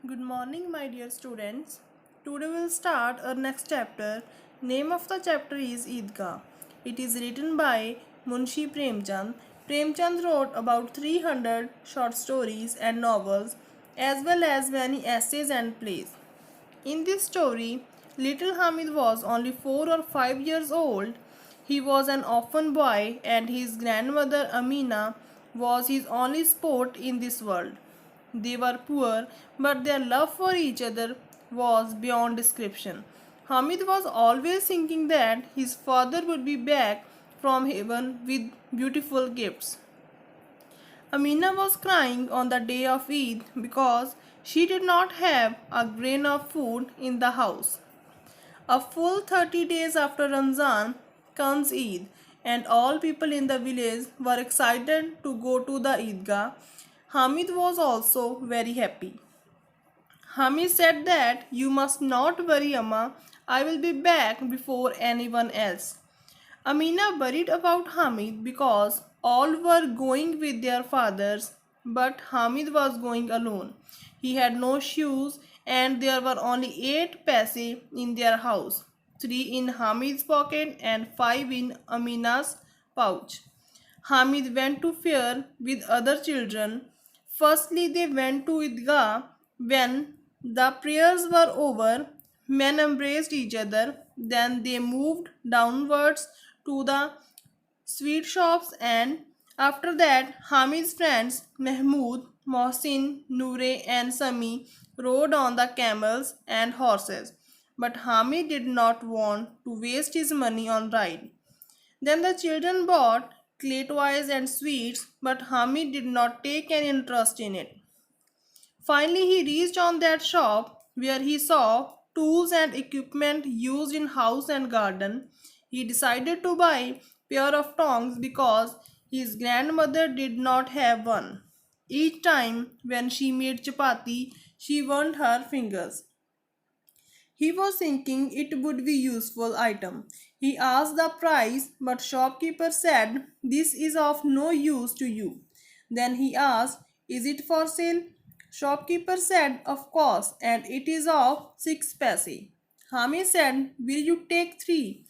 Good morning, my dear students. Today we'll start our next chapter. Name of the chapter is Eidgah. It is written by Munshi Premchand. Premchand wrote about 300 short stories and novels, as well as many essays and plays. In this story, little Hamid was only 4 or 5 years old. He was an orphan boy, and his grandmother Amina was his only support in this world. They were poor, but their love for each other was beyond description. Hamid was always thinking that his father would be back from heaven with beautiful gifts. Amina was crying on the day of Eid because she did not have a grain of food in the house. A full 30 days after Ramzan comes Eid, and all people in the village were excited to go to the Eidgah. Hamid was also very happy. Hamid said that you must not worry, Amma. I will be back before anyone else. Amina worried about Hamid because all were going with their fathers, but Hamid was going alone. He had no shoes and there were only 8 paise in their house, 3 in Hamid's pocket and 5 in Amina's pouch. Hamid went to fair with other children. Firstly, they went to Idgah. When the prayers were over, men embraced each other. Then they moved downwards to the sweet shops, and after that, Hamid's friends Mahmoud, Mohsin, Noore, and Sami rode on the camels and horses. But Hamid did not want to waste his money on ride. Then the children bought clay toys and sweets, but Hamid did not take any interest in it. Finally, he reached on that shop where he saw tools and equipment used in house and garden. He decided to buy pair of tongs because his grandmother did not have one. Each time when she made chapati, she burned her fingers. He was thinking it would be useful item. He asked the price, but shopkeeper said this is of no use to you. Then he asked, is it for sale? Shopkeeper said, of course, and it is of 6 paise. Hami said, will you take 3?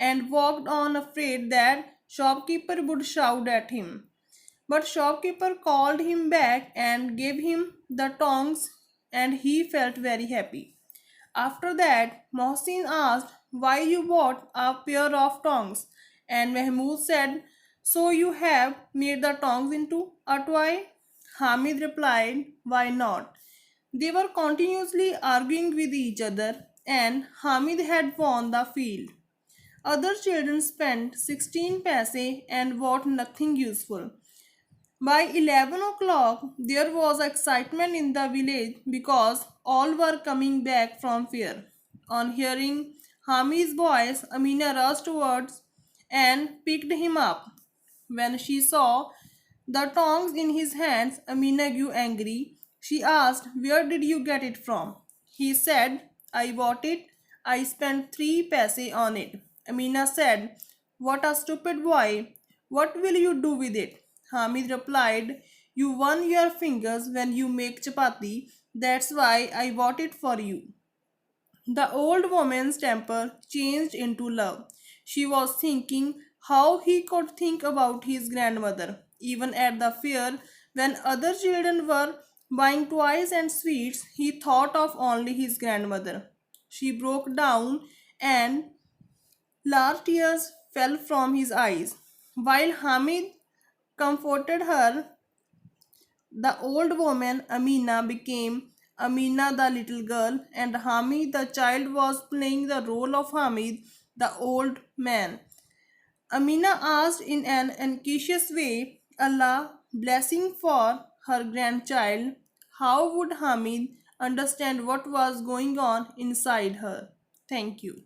And walked on afraid that shopkeeper would shout at him. But shopkeeper called him back and gave him the tongs, and he felt very happy. After that, Mohsin asked why you bought a pair of tongs, and Mahmoud said, so you have made the tongs into a toy? Hamid replied, why not? They were continuously arguing with each other, and Hamid had won the field. Other children spent 16 paise and bought nothing useful. By 11 o'clock, there was excitement in the village because all were coming back from fair. On hearing Hamid's voice, Amina rushed towards and picked him up. When she saw the tongs in his hands, Amina grew angry. She asked, where did you get it from? He said, I bought it. I spent 3 paise on it. Amina said, what a stupid boy. What will you do with it? Hamid replied, you burn your fingers when you make chapati. That's why I bought it for you. The old woman's temper changed into love. She was thinking how he could think about his grandmother, even at the fair when other children were buying toys and sweets. He thought of only his grandmother. She broke down and large tears fell from his eyes. While Hamid comforted her, the old woman Amina became Amina the little girl, and Hamid the child was playing the role of Hamid the old man. Amina asked in an anxious way Allah blessing for her grandchild. How would Hamid understand what was going on inside her? Thank you.